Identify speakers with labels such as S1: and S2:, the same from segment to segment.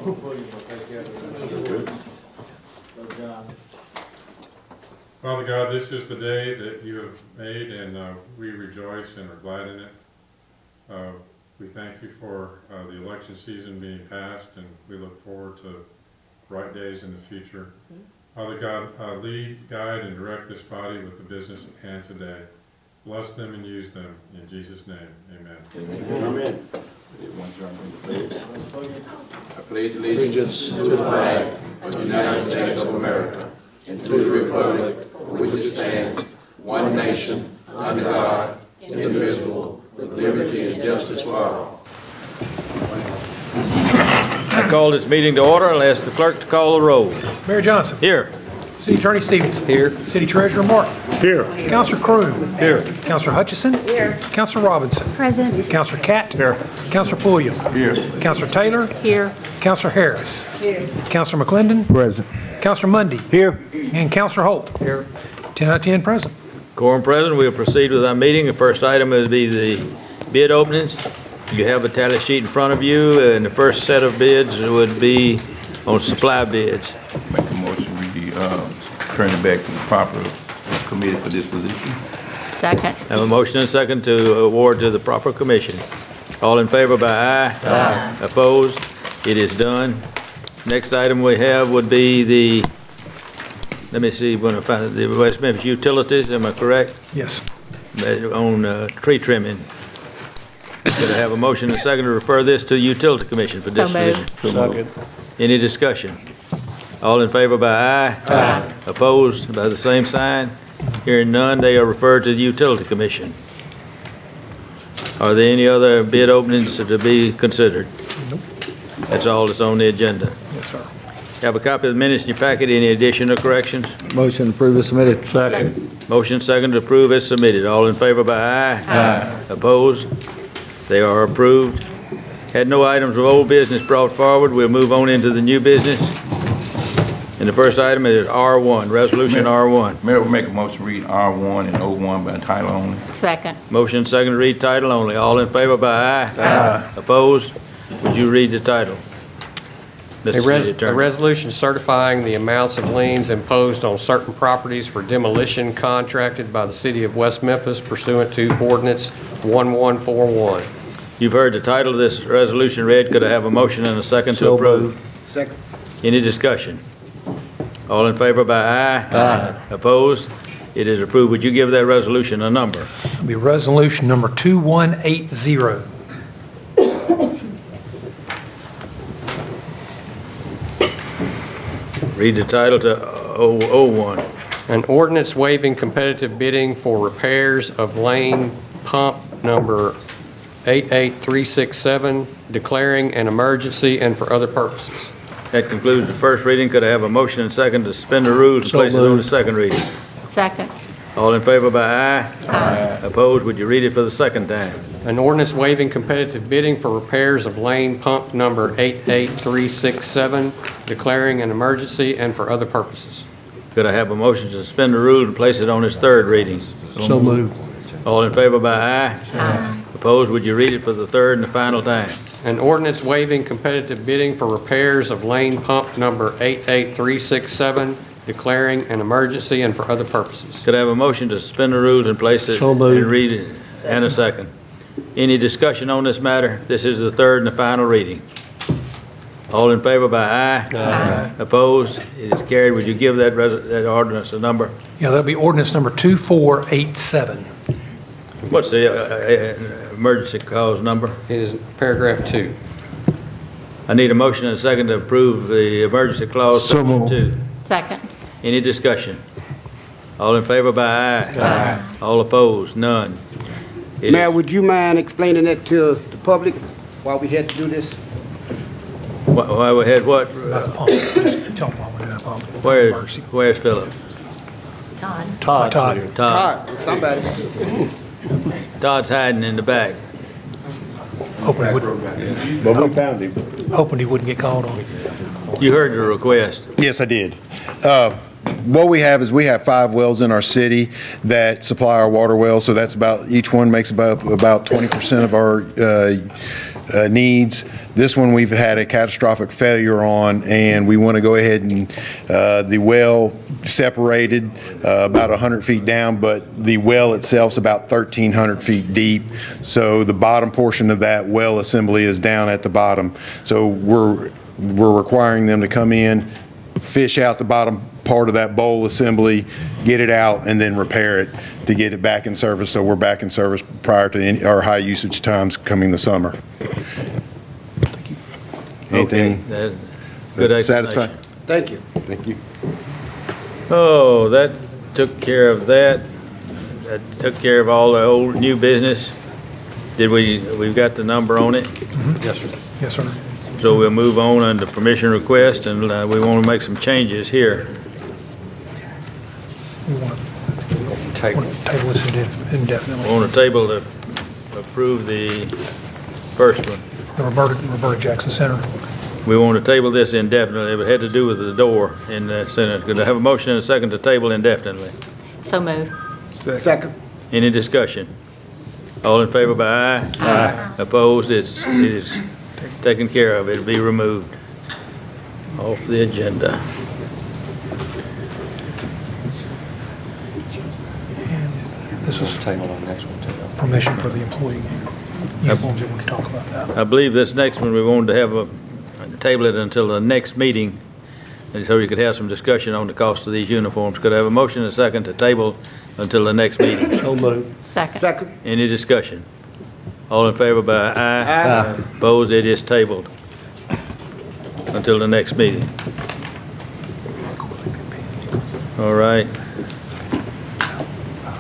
S1: Father God, this is the day that you have made, and we rejoice and are glad in it. We thank you for the election season being passed, and we look forward to bright days in the future. Father God, lead, guide, and direct this body with the business at hand today. Bless them and use them. In Jesus' name, amen.
S2: Amen. I pledge allegiance to the flag of the United States of America and to the republic for which it stands, one nation, under God, indivisible, with liberty and justice for all.
S3: I call this meeting to order. I'll ask the clerk to call the roll.
S4: Mayor Johnson.
S3: Here.
S4: City Attorney Stevens.
S3: Here.
S4: City Treasurer Martin.
S3: Here.
S4: Councilor Croom.
S3: Here.
S4: Councilor Hutchison.
S5: Here.
S4: Councilor Robinson.
S5: Present.
S4: Councilor Catt. Here. Councilor Pulliam.
S2: Here.
S4: Councilor Taylor.
S5: Here.
S4: Councilor Harris.
S5: Here.
S4: Councilor McClendon.
S6: Present.
S4: Councilor Mundy.
S6: Here.
S4: And Councilor Holt. Here. 10 out of 10 present.
S3: Quorum present. We'll proceed with our meeting. The first item will be the bid openings. You have a tally sheet in front of you, and the first set of bids would be on supply bids.
S2: Make a motion, we turn it back to the proper committee for disposition.
S5: Second.
S3: I have a motion and a second to award to the proper commission. All in favor by aye? Aye. Opposed? It is done. Next item we have would be the, let me see, when I find the West Memphis Utilities, am I correct?
S4: Yes.
S3: On tree trimming. Could I have a motion and a second to refer this to the Utility Commission for
S5: So
S3: disposition?
S5: moved.
S3: Second. Any discussion? All in favor by aye? Aye. Opposed by the same sign? Hearing none, they are referred to the Utility Commission. Are there any other bid openings to be considered?
S4: Nope.
S3: That's all that's on the agenda.
S4: Yes, sir.
S3: Have a copy of the minutes in your packet. Any addition or corrections?
S6: Motion approved as submitted.
S5: Second.
S3: Motion second to approve as submitted. All in favor by aye? Aye. Opposed? They are approved. Had no items of old business brought forward. We'll move on into the new business. And the first item is R1, Resolution R1.
S2: Mayor will make a motion to read R1 and O1 by title only.
S5: Second.
S3: Motion second to read title only. All in favor by aye? Aye. Opposed? Would you read the title?
S7: A resolution certifying the amounts of liens imposed on certain properties for demolition contracted by the City of West Memphis pursuant to Ordinance 1141.
S3: You've heard the title of this resolution read. Could I have a motion and a second to approve?
S6: Second.
S3: Any discussion? All in favor by aye? Aye. Opposed? It is approved. Would you give that resolution a number?
S4: It'll be resolution number 2180.
S3: Read the title to 01.
S7: An ordinance waiving competitive bidding for repairs of lane pump number 88367, declaring an emergency and for other purposes.
S3: That concludes the first reading. Could I have a motion and second to suspend the rules and place it on the second reading?
S5: Second.
S3: All in favor by aye? Aye. Opposed? Would you read it for the second time?
S7: An ordinance waiving competitive bidding for repairs of lane pump number 88367, declaring an emergency and for other purposes.
S3: Could I have a motion to suspend the rules and place it on its third reading?
S6: So moved.
S3: All in favor by aye? Aye. Opposed? Would you read it for the third and the final time?
S7: An ordinance waiving competitive bidding for repairs of lane pump number 88367, declaring an emergency and for other purposes.
S3: Could I have a motion to suspend the rules and place it
S6: So moved.
S3: and read it? And a second. Any discussion on this matter? This is the third and the final reading. All in favor by aye? Aye. Opposed? It is carried. Would you give that ordinance a number?
S4: Yeah, that'll be ordinance number 2487.
S3: What's the emergency cause number?
S7: It is paragraph 2.
S3: I need a motion and a second to approve the emergency clause
S6: So
S3: section
S6: moved.
S3: 2.
S5: Second.
S3: Any discussion? All in favor by aye? Aye. All opposed? None.
S6: Mayor, would you mind explaining that to the public why we had to do this?
S3: Why we had what?
S4: About the pump. Just tell them why we're doing a pump.
S3: Where's Philip?
S5: Todd.
S3: Todd.
S6: Somebody.
S3: Todd's hiding in the back.
S4: Hoping he wouldn't get called on.
S3: You heard the request.
S8: Yes, I did. What we have is we have 5 wells in our city that supply our water wells. So that's about, each one makes about 20% of our needs. This one we've had a catastrophic failure on, and we want to go ahead and the well separated about 100 feet down, but the well itself's about 1,300 feet deep. So the bottom portion of that well assembly is down at the bottom. So we're requiring them to come in, fish out the bottom part of that bowl assembly, get it out, and then repair it to get it back in service, so we're back in service prior to our high usage times coming the summer. Anything?
S3: Okay, good explanation.
S8: Satisfied?
S6: Thank you.
S8: Thank you.
S3: Oh, that took care of that. That took care of all the old, new business. We've got the number on it?
S7: Yes, sir.
S4: Yes, sir.
S3: So we'll move on under permission request, and we want to make some changes here.
S4: We want to table this indefinitely.
S3: On the table to approve the first one.
S4: The Roberta Jackson Center.
S3: We want to table this indefinitely. It had to do with the door in the Senate. Could I have a motion and a second to table indefinitely?
S5: So moved.
S6: Second.
S3: Any discussion? All in favor by aye? Aye. Opposed? It is taken care of. It'll be removed off the agenda.
S4: This is
S7: Table on next one, too.
S4: permission for the employee uniforms. You want to talk about that?
S3: I believe this next one, we wanted to have table it until the next meeting, and so you could have some discussion on the cost of these uniforms. Could I have a motion and a second to table until the next meeting?
S6: So moved.
S5: Second.
S6: Second.
S3: Any discussion? All in favor by aye?
S6: Aye.
S3: Opposed? It is tabled until the next meeting. All right.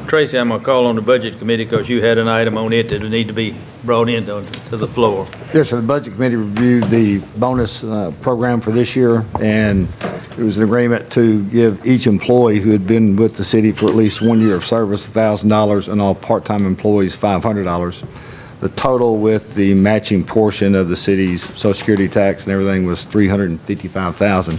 S3: Tracy, I'm going to call on the Budget Committee because you had an item on it that will need to be brought into the floor.
S9: Yes, sir. The Budget Committee reviewed the bonus program for this year, and it was an agreement to give each employee who had been with the city for at least 1 year of service $1,000 and all part-time employees $500. The total with the matching portion of the city's Social Security tax and everything was $355,000.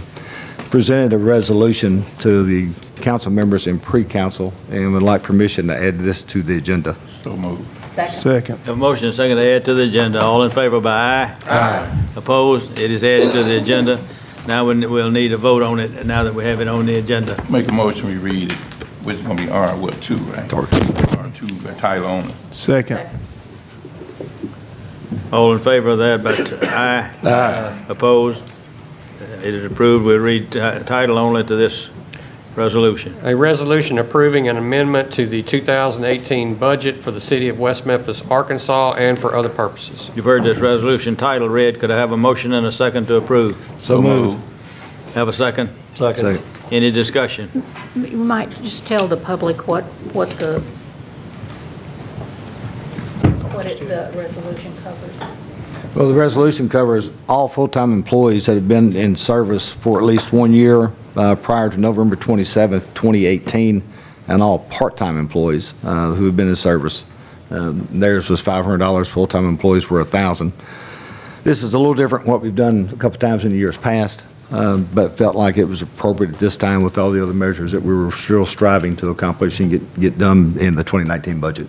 S9: Presented a resolution to the council members in pre-council and would like permission to add this to the agenda.
S2: So moved.
S6: Second.
S3: Have a motion and a second to add to the agenda. All in favor by aye? Aye. Opposed? It is added to the agenda. Now we'll need a vote on it now that we have it on the agenda.
S2: Make a motion, we read it, which is gonna be R2, right? R2, the title only.
S6: Second.
S3: All in favor of that, by aye? Aye. Opposed? It is approved. We'll read title only to this resolution.
S7: A resolution approving an amendment to the 2018 budget for the city of West Memphis, Arkansas, and for other purposes.
S3: You've heard this resolution title read. Could I have a motion and a second to approve?
S2: So moved.
S3: Have a second?
S9: Second.
S3: Any discussion?
S5: You might just tell the public what the resolution covers.
S9: Well, the resolution covers all full-time employees that have been in service for at least 1 year prior to November 27th, 2018, and all part-time employees who have been in service. Theirs was $500, full-time employees were $1,000. This is a little different from what we've done a couple times in the years past, but felt like it was appropriate at this time with all the other measures that we were still striving to accomplish and get done in the 2019 budget.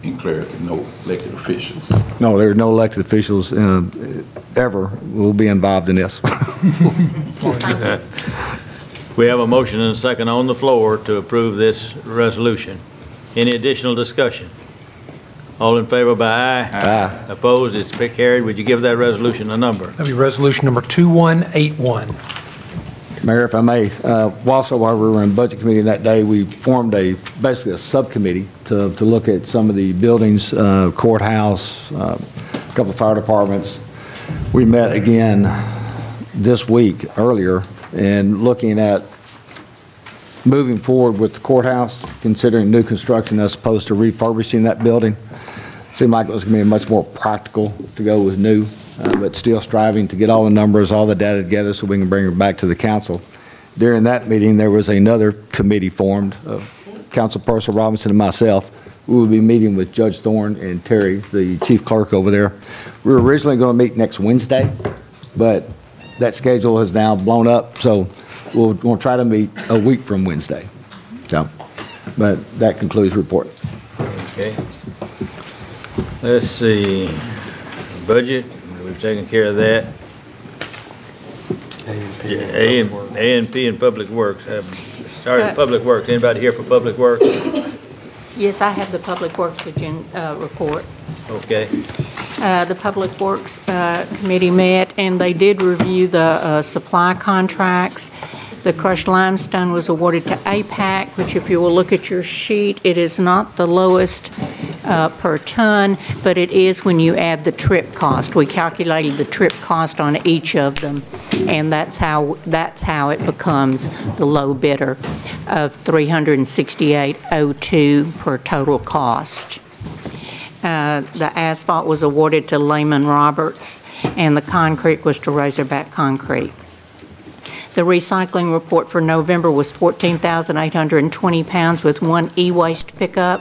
S2: In clarity, no elected officials.
S9: No, there are no elected officials ever will be involved in this.
S3: We have a motion and a second on the floor to approve this resolution. Any additional discussion? All in favor by aye?
S9: Aye.
S3: Opposed? It's carried. Would you give that resolution a number?
S4: That'll be resolution number 2181.
S9: Mayor, if I may, also while we were in Budget Committee that day, we formed basically a subcommittee to look at some of the buildings, courthouse, a couple of fire departments. We met again this week earlier and looking at moving forward with the courthouse, considering new construction as opposed to refurbishing that building. Seemed like it was going to be much more practical to go with new. But still striving to get all the numbers, all the data together so we can bring it back to the council. During that meeting, there was another committee formed of Councilperson Robinson and myself. We will be meeting with Judge Thorne and Terry, the chief clerk over there. We were originally going to meet next Wednesday, but that schedule has now blown up, so we'll try to meet a week from Wednesday. So, but that concludes the report.
S3: Okay. Let's see. Budget, we've taken care of that. A&P and Public Works. Started Public Works. Anybody here for Public Works?
S5: Yes, I have the Public Works report.
S3: Okay.
S5: The Public Works Committee met, and they did review the supply contracts. The crushed limestone was awarded to APAC, which if you will look at your sheet, it is not the lowest per ton, but it is when you add the trip cost. We calculated the trip cost on each of them, and that's how it becomes the low bidder of $368.02 per total cost. The asphalt was awarded to Lehman Roberts, and the concrete was to Razorback Concrete. The recycling report for November was 14,820 pounds with one e-waste pickup.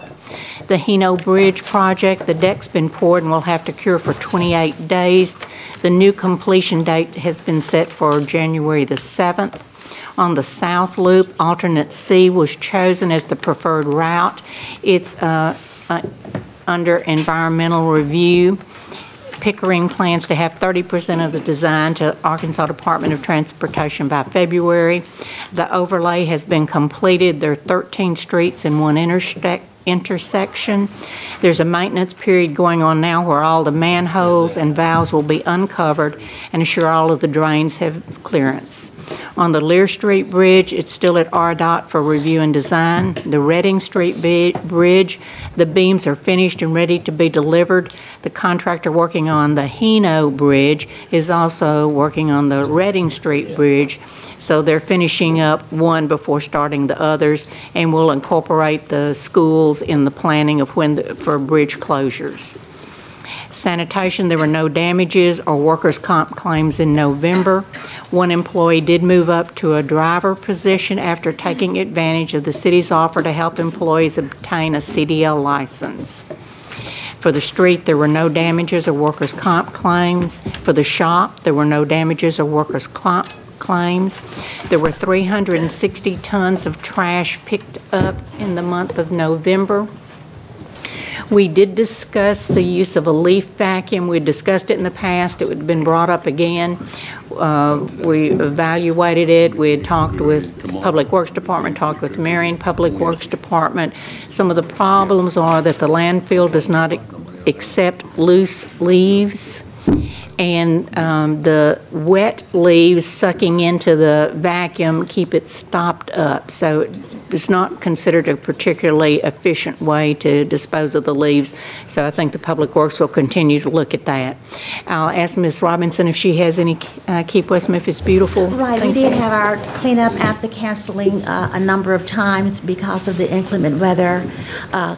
S5: The Hino Bridge project, the deck's been poured and will have to cure for 28 days. The new completion date has been set for January the 7th. On the South Loop, alternate C was chosen as the preferred route. It's under environmental review. Pickering plans to have 30% of the design to Arkansas Department of Transportation by February. The overlay has been completed. There are 13 streets and one intersection. There's a maintenance period going on now where all the manholes and valves will be uncovered and ensure all of the drains have clearance. On the Lear Street Bridge, it's still at RDOT for review and design. The Redding Street Bridge, the beams are finished and ready to be delivered. The contractor working on the Hino Bridge is also working on the Redding Street Bridge. So they're finishing up one before starting the others, and we'll incorporate the schools in the planning of for bridge closures. Sanitation, there were no damages or workers' comp claims in November. One employee did move up to a driver position after taking advantage of the city's offer to help employees obtain a CDL license. For the street, there were no damages or workers' comp claims. For the shop, there were no damages or workers' comp claims. There were 360 tons of trash picked up in the month of November. We did discuss the use of a leaf vacuum. We discussed it in the past. It had been brought up again. We evaluated it. We had talked with Public Works Department, talked with Marion Public Works Department. Some of the problems are that the landfill does not accept loose leaves, and the wet leaves sucking into the vacuum keep it stopped up. So it's not considered a particularly efficient way to dispose of the leaves. So I think the Public Works will continue to look at that. I'll ask Ms. Robinson if she has any Keep West Memphis Beautiful.
S10: Right, we did have our cleanup after canceling a number of times because of the inclement weather,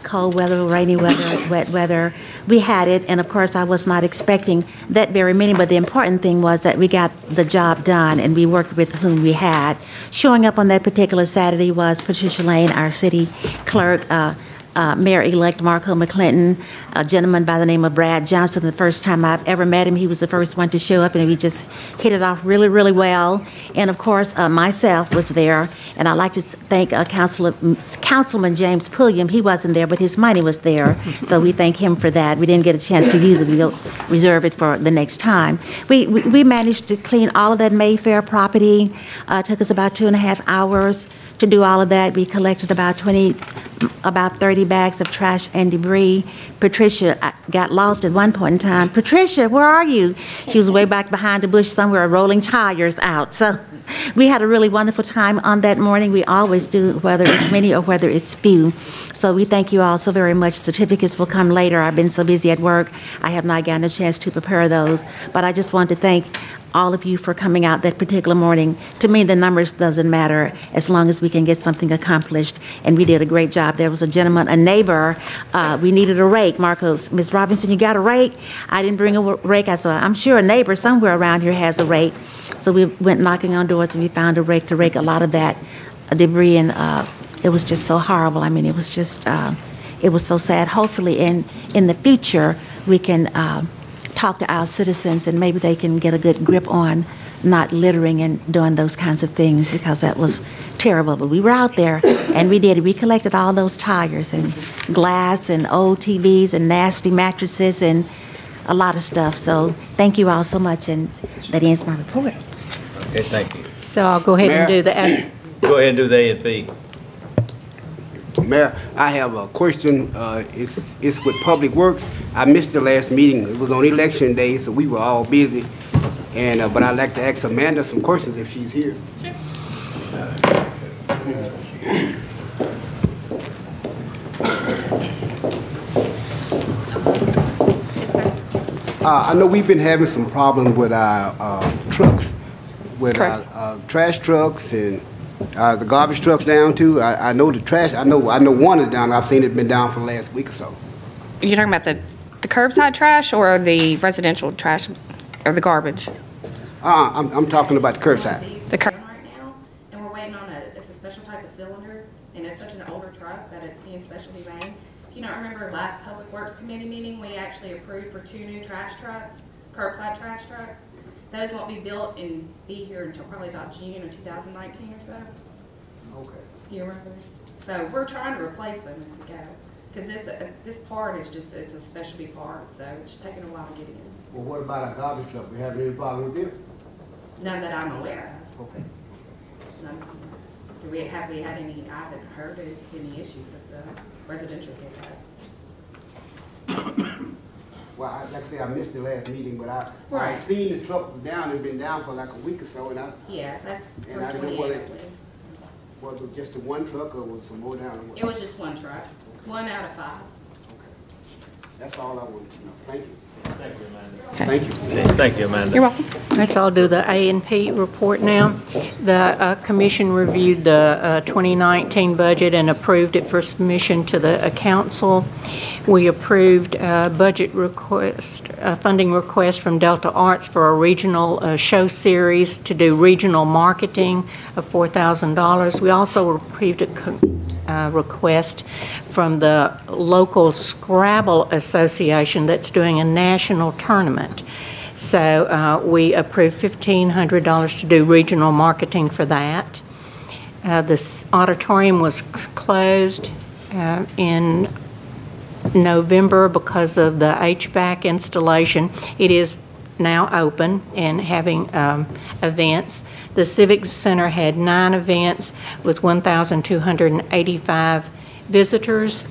S10: cold weather, rainy weather, wet weather. We had it, and of course I was not expecting that very many, but the important thing was that we got the job done and we worked with whom we had. Showing up on that particular Saturday was Patricia Lane, our city clerk, Mayor-elect Marco McClinton, a gentleman by the name of Brad Johnson. The first time I've ever met him, he was the first one to show up, and we just hit it off really, really well. And of course, myself was there, and I'd like to thank Councilman James Pulliam. He wasn't there, but his money was there, so we thank him for that. We didn't get a chance to use it. We'll reserve it for the next time. We managed to clean all of that Mayfair property. It took us about 2.5 hours to do all of that. We collected about 30 bags of trash and debris. Patricia got lost at one point in time. Patricia, where are you? She was way back behind the bush somewhere rolling tires out. So we had a really wonderful time on that morning. We always do, whether it's many or whether it's few. So we thank you all so very much. Certificates will come later. I've been so busy at work, I have not gotten a chance to prepare those. But I just want to thank all of you for coming out that particular morning. To me, the numbers doesn't matter as long as we can get something accomplished, and we did a great job. There was a gentleman, a neighbor, we needed a rake. Marcos, Ms. Robinson, you got a rake? I didn't bring a rake. I said, I'm sure a neighbor somewhere around here has a rake. So we went knocking on doors and we found a rake to rake a lot of that debris, and it was just so horrible. I mean, it was just, it was so sad. Hopefully in the future, we can talk to our citizens and maybe they can get a good grip on not littering and doing those kinds of things, because that was terrible. But we were out there and we did it. We collected all those tires and glass and old TVs and nasty mattresses and a lot of stuff. So thank you all so much, and that ends my report.
S3: Okay, thank you.
S5: So I'll go ahead and do the,
S3: Go ahead and do the A and P.
S6: Mayor, I have a question. It's with Public Works. I missed the last meeting. It was on election day, so we were all busy. And but I'd like to ask Amanda some questions if she's here.
S11: Sure. Yes, sir.
S6: I know we've been having some problems with our trucks, with our trash trucks and the garbage trucks down too. I know the trash. I know one is down. I've seen it been down for the last week or so.
S11: You're talking about the curbside trash or the residential trash or the garbage?
S6: I'm talking about the curbside.
S11: The curb.
S12: Right now, and we're waiting on it's a special type of cylinder, and it's such an older truck that it's being specialty made. If you don't remember last Public Works Committee meeting, we actually approved for 2 new trash trucks, curbside trash trucks. Those won't be built and be here until probably about June of 2019 or so.
S6: Okay.
S12: You remember? So we're trying to replace them as we go. Because this part is just, it's a specialty part, so it's just taking a while to get in.
S6: Well, what about our garbage truck? We having any problem with it?
S12: None that I'm aware of.
S6: Okay.
S12: None. Have we had any, I haven't heard of any issues with the residential pickup.
S6: Well, like I say, I missed the last meeting, but I
S12: Right.
S6: seen the truck was down. It's been down for like a week or so, and
S12: Yes, that's
S6: And I
S12: for
S6: didn't know
S12: 28.
S6: was it just the one truck or was some more down?
S12: It was just one truck, 1 out of 5.
S6: That's all I wanted to know. Thank you.
S3: Thank you, Amanda.
S6: Thank you.
S3: Thank you, Amanda.
S11: You're welcome.
S5: all right, so I'll do the A and P report now. The commission reviewed the 2019 budget and approved it for submission to the council. We approved budget request, funding request from Delta Arts for a regional show series to do regional marketing of $4,000. We also approved a request from the local Scrabble Association that's doing a national tournament. So we approved $1,500 to do regional marketing for that. This auditorium was closed in November because of the HVAC installation. It is now open and having events. The Civic Center had 9 events with 1,285 visitors,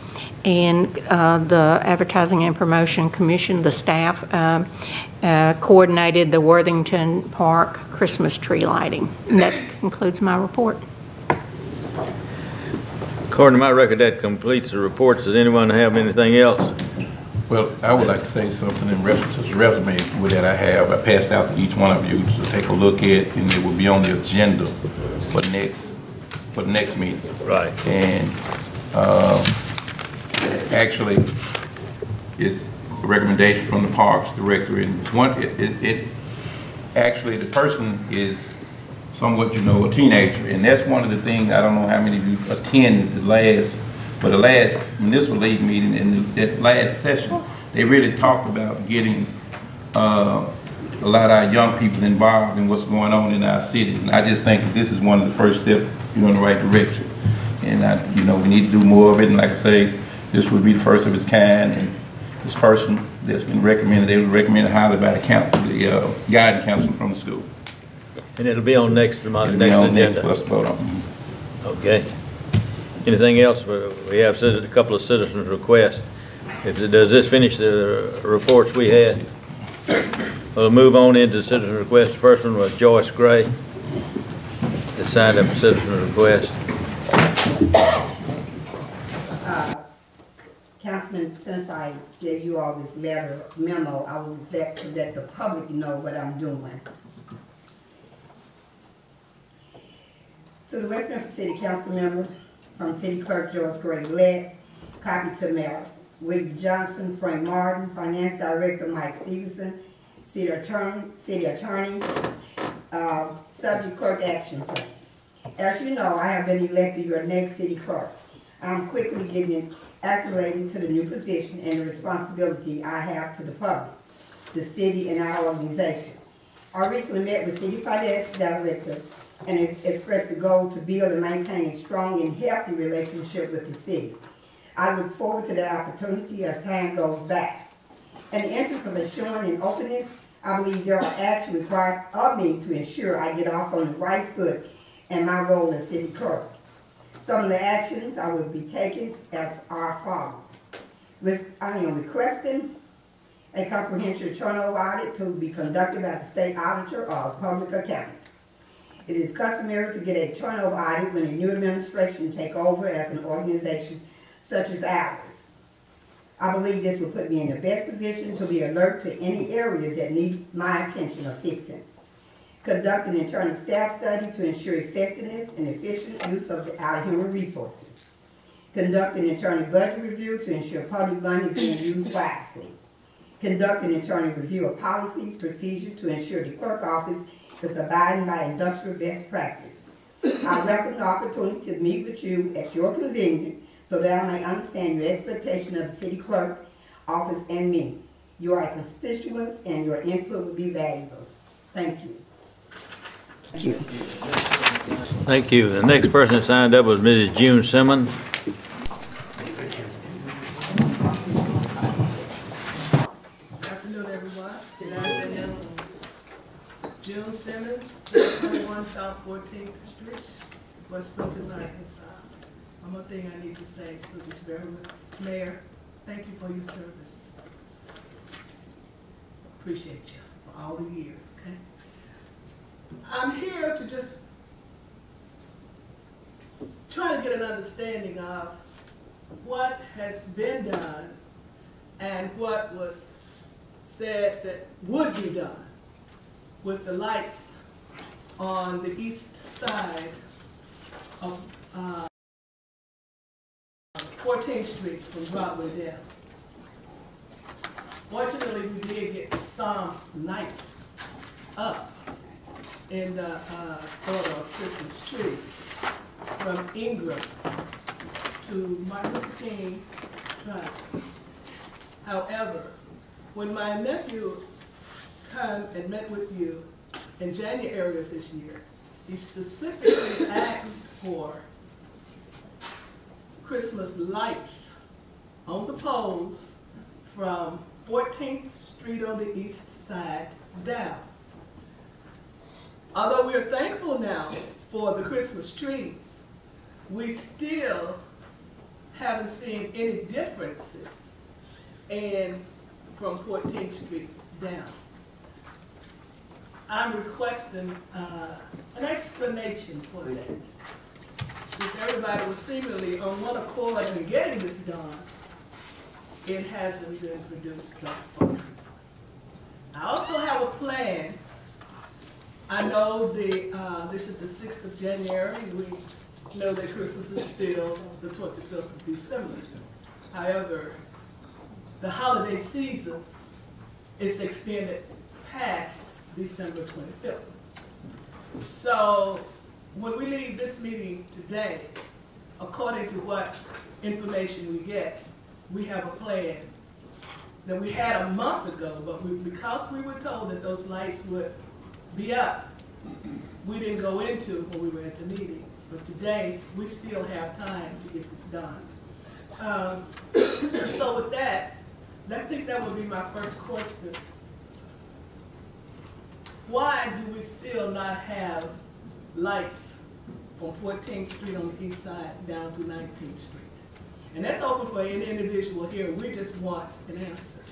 S5: and the Advertising and Promotion Commission, the staff, coordinated the Worthington Park Christmas tree lighting. And that concludes my report.
S3: According to my record, that completes the reports. Does anyone have anything else?
S2: Well, I would like to say something in reference to the resume that I have. I passed out to each one of you to take a look at, and it will be on the agenda for the next meeting.
S3: Right.
S2: And actually, it's a recommendation from the Parks Director, and actually the person is somewhat, a teenager, and that's one of the things. I don't know how many of you attended the last municipal league meeting. In that last session, they really talked about getting a lot of our young people involved in what's going on in our city. And I just think that this is one of the first steps in the right direction. And we need to do more of it. And like I say, this would be the first of its kind. And this person that's been recommended, they were recommended highly by the guidance council from the school.
S3: And it'll be on next agenda.
S2: Let's vote on.
S3: Okay. Anything else? We have a couple of citizens' requests. Does this finish the reports we had? We'll move on into the citizen request. The first one was Joyce Gray that signed up a citizen request.
S13: Councilman, since I gave you all this memo, I would let the public know what I'm doing. To the West Memphis City Council member, from City Clerk Joyce Gray Lett, copy to Mayor Willie Johnson, Frank Martin, Finance Director Mike Stevenson, City Attorney, subject Clerk Action Plan. As you know, I have been elected your next City Clerk. I'm quickly getting acclimated to the new position and the responsibility I have to the public, the city, and our organization. I recently met with City Finance Director and expressed the goal to build and maintain a strong and healthy relationship with the city. I look forward to that opportunity as time goes by. In the interest of assuring and openness, I believe there are actions required of me to ensure I get off on the right foot in my role as city clerk. Some of the actions I will be taking as are follows. I am requesting a comprehensive turnover audit to be conducted by the state auditor or public accountant. It is customary to get a turnover audit when a new administration take over as an organization such as ours. I believe this will put me in the best position to be alert to any areas that need my attention or fixing. Conduct an internal staff study to ensure effectiveness and efficient use of our human resources. Conduct an internal budget review to ensure public money is being used wisely. Conduct an internal review of policies, procedures to ensure the clerk office is abiding by industrial best practice. I welcome the opportunity to meet with you at your convenience so that I may understand your expectation of the city clerk office and me. You are constituents and your input will be valuable. Thank you.
S6: Thank you.
S3: Thank you. The next person that signed up was Mrs. June Simmons.
S14: Good afternoon, everyone. Good afternoon. June Simmons, 21 South 14th Street, West Memphis, Arkansas. One more thing I need to say, so just bear with me. Mayor, thank you for your service. Appreciate you for all the years, okay? I'm here to just try to get an understanding of what has been done and what was said that would be done with the lights on the east side of 14th Street from Broadway down. Fortunately, we did get some lights up in the order of Christmas trees from Ingram to Martin Luther King Drive. However, when my nephew came and met with you in January of this year, he specifically asked for Christmas lights on the poles from 14th Street on the east side down. Although we're thankful now for the Christmas trees, we still haven't seen any differences from 14th Street down. I'm requesting an explanation for that. If everybody was seemingly on one accord in getting this done, it hasn't been produced thus far. I also have a plan. I know this is the 6th of January. We know that Christmas is still the 25th of December. However, the holiday season is extended past December 25th. So when we leave this meeting today, according to what information we get, we have a plan that we had a month ago, but because we were told that those lights would be up, we didn't go into when we were at the meeting. But today, we still have time to get this done. So with that, I think that would be my first question. Why do we still not have lights from 14th Street on the east side down to 19th Street? And that's open for any individual here. We just want an answer.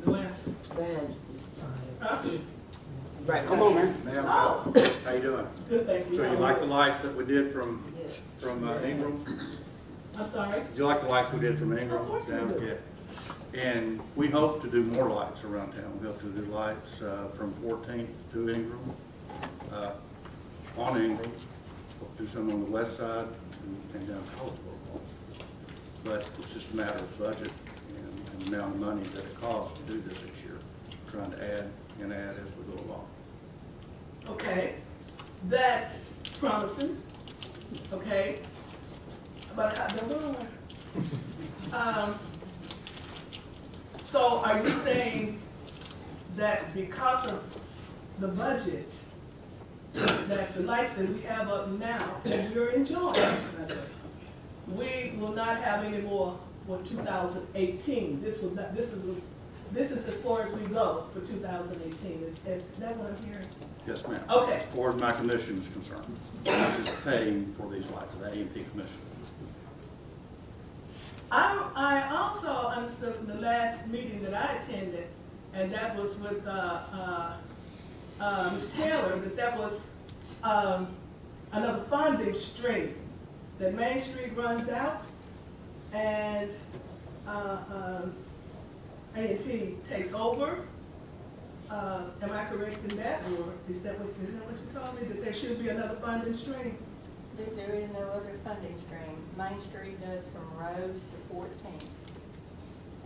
S14: No answer. Huh?
S15: Right, come on, man.
S14: Oh.
S15: How you doing?
S14: Good, thank you.
S15: So you like the lights that we did from Ingram?
S14: I'm sorry?
S15: Did you like the lights we did from Ingram?
S14: Of course I do.
S15: Yeah. And we hope to do more lights around town. We hope to do lights from 14th to Ingram, on Ingram. We'll do some on the west side and down Collegeville. But it's just a matter of budget and the amount of money that it costs to do this each year. We're trying to add and add as we go along.
S14: Okay, that's promising. Okay, but so are you saying that because of the budget, that the lights that we have up now, that we're enjoying, we will not have any more for 2018. This is as far as we go for 2018. Is that what I'm hearing?
S15: Yes, ma'am.
S14: Okay.
S15: As far as my commission is concerned, which is paying for these lights, the A&P commission.
S14: I also understood from the last meeting that I attended, and that was with Ms. Taylor, that was another funding stream, that Main Street runs out and A&P takes over. Am I correct in that, or is that what you told me, that there should be another funding stream?
S5: There is no other funding stream. Main Street does from Rose to 14th.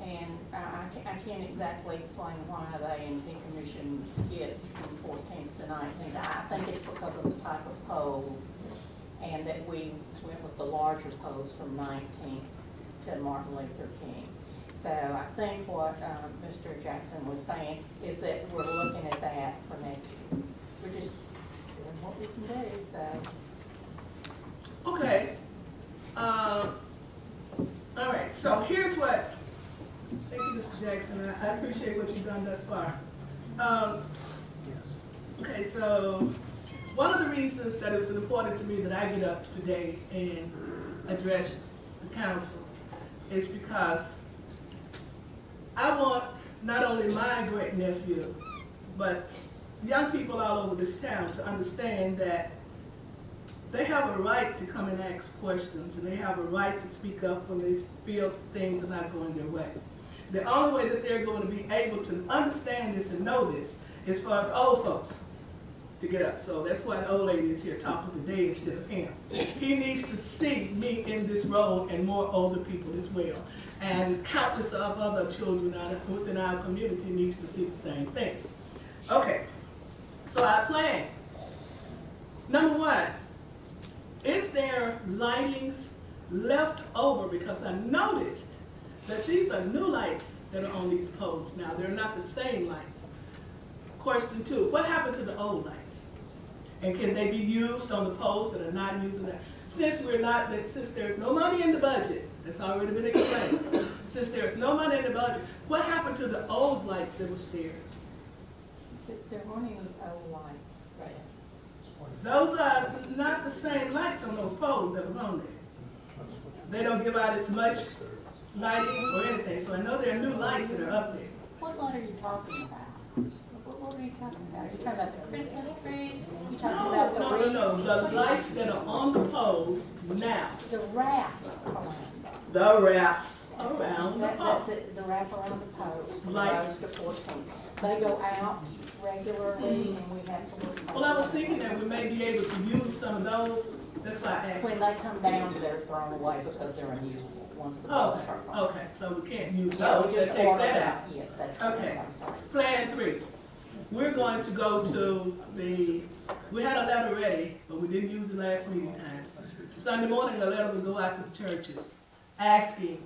S5: And I can't exactly explain why they in decommission skipped from 14th to 19th. I think it's because of the type of poles, and that we went with the larger poles from 19th to Martin Luther King. So I think what Mr. Jackson was saying is that we're looking at that for next year. We're just doing what we can do, so.
S14: Okay. All right, so here's what, thank you, Mr. Jackson. I appreciate what you've done thus far. Okay, so one of the reasons that it was important to me that I get up today and address the council is because I want not only my great nephew, but young people all over this town to understand that they have a right to come and ask questions, and they have a right to speak up when they feel things are not going their way. The only way that they're going to be able to understand this and know this is for us old folks to get up. So that's why the old lady is here talking today instead of him. He needs to see me in this role and more older people as well. And countless of other children within our community needs to see the same thing. Okay, so our plan. Number one, is there lightings left over? Because I noticed that these are new lights that are on these poles now. They're not the same lights. Question two, what happened to the old lights? And can they be used on the poles that are not using that? Since there's no money in the budget, that's already been explained. Since there's no money in the budget, what happened to the old lights that was there?
S5: There weren't any old lights there.
S14: Those are not the same lights on those poles that was on there. They don't give out as much lighting or anything, so I know there are new lights that are up there.
S5: What light are you talking about? What are you talking about? Are you talking about the Christmas trees? Are you talking about the wreaths?
S14: No. The lights that are on the poles now.
S5: The wraps.
S14: The wraps around the pole.
S5: The wrap around the poles.
S14: Lights.
S5: To 14. They go out regularly, and we have to look.
S14: Well, I was thinking that we may be able to use some of those. That's why I asked.
S5: When they come down, they're thrown away because they're unusable once the poles start.
S14: Okay, so we can't use
S5: Yeah,
S14: those.
S5: we just
S14: That takes
S5: order
S14: that
S5: them.
S14: out.
S5: Yes, that's correct.
S14: Okay.
S5: I'm sorry.
S14: Plan 3. We're going to go to we had a letter ready, but we didn't use the last meeting times. Sunday morning, the letter will go out to the churches asking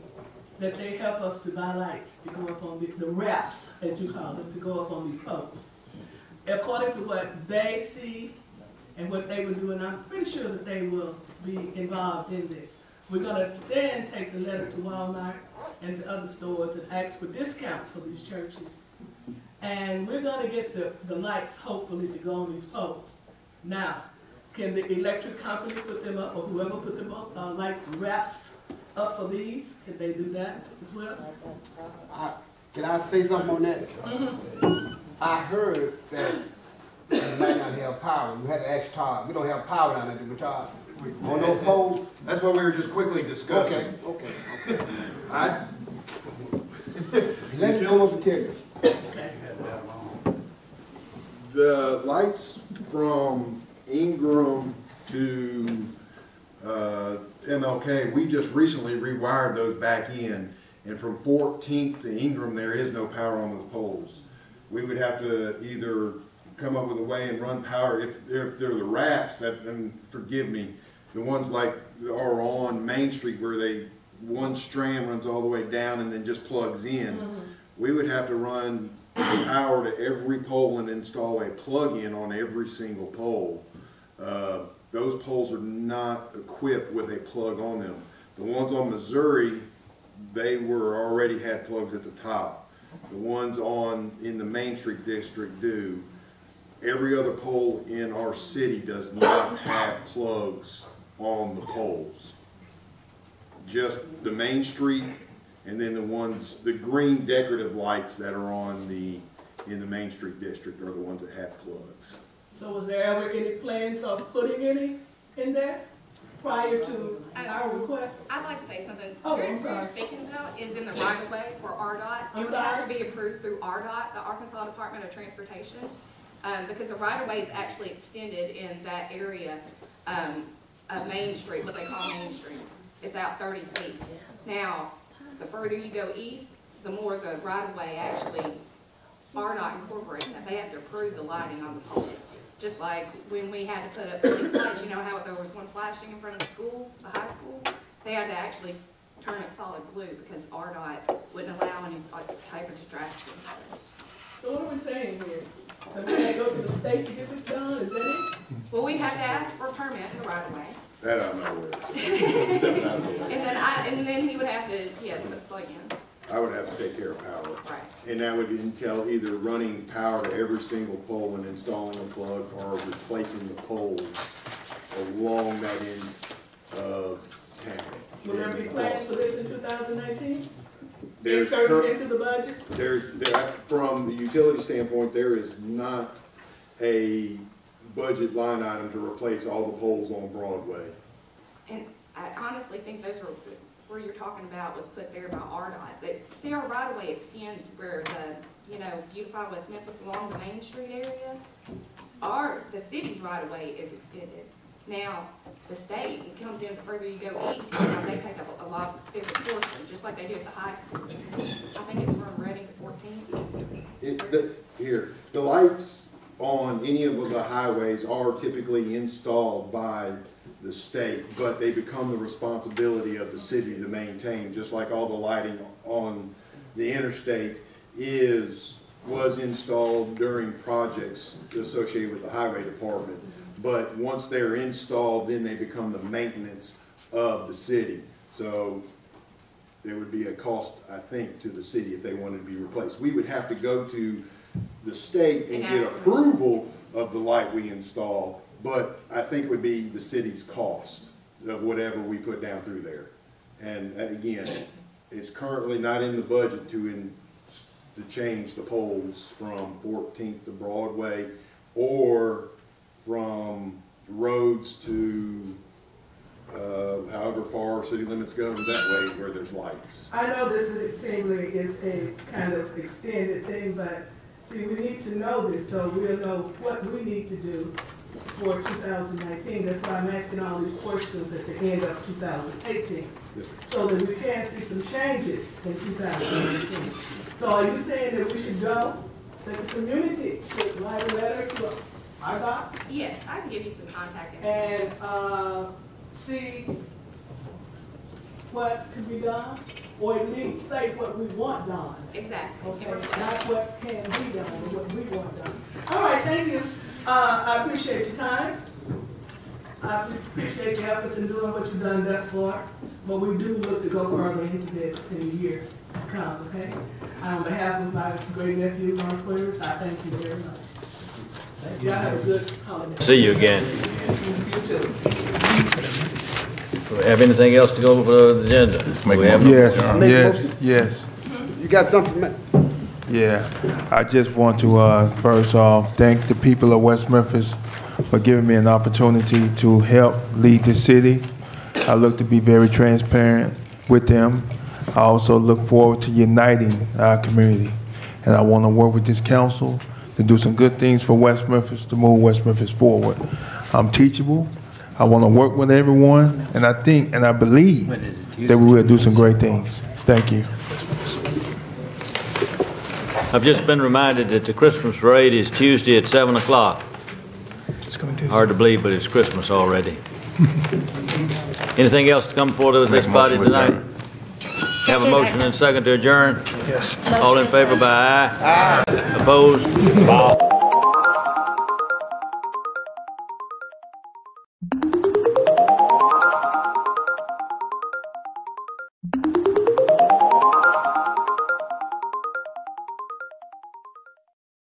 S14: that they help us to buy lights to go up on the wraps, as you call them, to go up on these poles. According to what they see and what they will do, and I'm pretty sure that they will be involved in this. We're going to then take the letter to Walmart and to other stores and ask for discounts for these churches. And we're going to get the lights, hopefully, to go on these poles. Now, can the electric company put them up, or whoever put them up, lights, wraps up for these? Can they do that as well?
S6: Can I say something on that? I heard that we might not have power. We had to ask Todd. We don't have power down there, do we, Todd? On those poles?
S8: That's what we were just quickly discussing.
S6: Okay. Let me come up and tell you.
S8: The lights from Ingram to MLK, we just recently rewired those back in, and from 14th to Ingram, there is no power on those poles. We would have to either come up with a way and run power. If they're the wraps, then forgive me, the ones like are on Main Street where one strand runs all the way down and then just plugs in. We would have to run power to every pole and install a plug-in on every single pole. Those poles are not equipped with a plug on them. The ones on Missouri, they were already had plugs at the top. The ones in the Main Street district do. Every other pole in our city does not have plugs on the poles. Just the Main Street, and then the green decorative lights that are in the Main Street district are the ones that have plugs.
S14: So was there ever any plans of putting any in there prior to our request?
S12: I'd like to say something.
S14: Oh,
S12: What
S14: I'm
S12: you're
S14: sorry.
S12: speaking about is in the right of way for RDOT.
S14: I'm
S12: It would have
S14: sorry?
S12: to be approved through RDOT, the Arkansas Department of Transportation, because the right of way is actually extended in that area of Main Street, what they call Main Street. It's out 30 feet. Now, the further you go east, the more the right of way actually RDOT incorporates that. They have to approve the lighting on the poles. Just like when we had to put up these lights, you know how there was one flashing in front of the school, the high school? They had to actually turn it solid blue because RDOT wouldn't allow any type of distraction.
S14: So what are we saying here? That we gotta go to the state to get this done, is that it?
S12: Well, we have to ask for a permit in the right of way.
S8: That I'm not aware of.
S12: And then he would have to, yes, put the plug in.
S8: I would have to take care of power.
S12: Right.
S8: And that would entail either running power to every single pole and installing a plug or replacing the poles along that end of town.
S14: Will there be plans for this in 2019?
S8: There's
S14: Inserted into the budget?
S8: From the utility standpoint, there is not a budget line item to replace all the poles on Broadway.
S12: And I honestly think those were, where you're talking about was put there by RDOT. That Sierra right of way extends where the, Beautify West Memphis along the Main Street area. The city's right of way is extended. Now, the state, it comes in the further you go east, they take up a lot bigger portion, just like they do at the high school. I think it's from Reading to 14th.
S8: The lights on any of the highways are typically installed by the state, but they become the responsibility of the city to maintain, just like all the lighting on the interstate was installed during projects associated with the highway department. But once they're installed, then they become the maintenance of the city. So there would be a cost, I think, to the city if they wanted to be replaced. We would have to go to the state and get approval of the light we install, but I think it would be the city's cost of whatever we put down through there. And again, it's currently not in the budget to change the poles from 14th to Broadway or from roads to however far city limits go that way where there's lights.
S14: I know this seemingly is a kind of extended thing, but see, we need to know this so we'll know what we need to do for 2019. That's why I'm asking all these questions at the end of 2018, so that we can see some changes in 2019. So are you saying that we should go, that the community should write a letter to RDOT?
S12: Yes, I can give you some contact info.
S14: And see what can be done, or at least say what we want done.
S12: Exactly.
S14: Okay, not what can be done, but what we want done. All right, thank you. I appreciate your time. I appreciate your efforts in doing what you've done thus far, but we do look to go further into this in the year to come, okay? On behalf of my great nephew, Ron Quiris, I thank you very much. Y'all have a good holiday.
S3: See you again.
S14: You too.
S3: Do we have anything else to go for the agenda?
S16: Yes.
S6: You got something, man?
S16: Yeah. I just want to first off thank the people of West Memphis for giving me an opportunity to help lead the city. I look to be very transparent with them. I also look forward to uniting our community. And I want to work with this council to do some good things for West Memphis, to move West Memphis forward. I'm teachable. I want to work with everyone, and I think and I believe that we will do some great things. Thank you.
S3: I've just been reminded that the Christmas parade is Tuesday at 7 o'clock. Hard to believe, but it's Christmas already. Anything else to come before this body tonight? Have a motion and a second to adjourn?
S4: Yes.
S3: All in favor by aye? Aye. Opposed?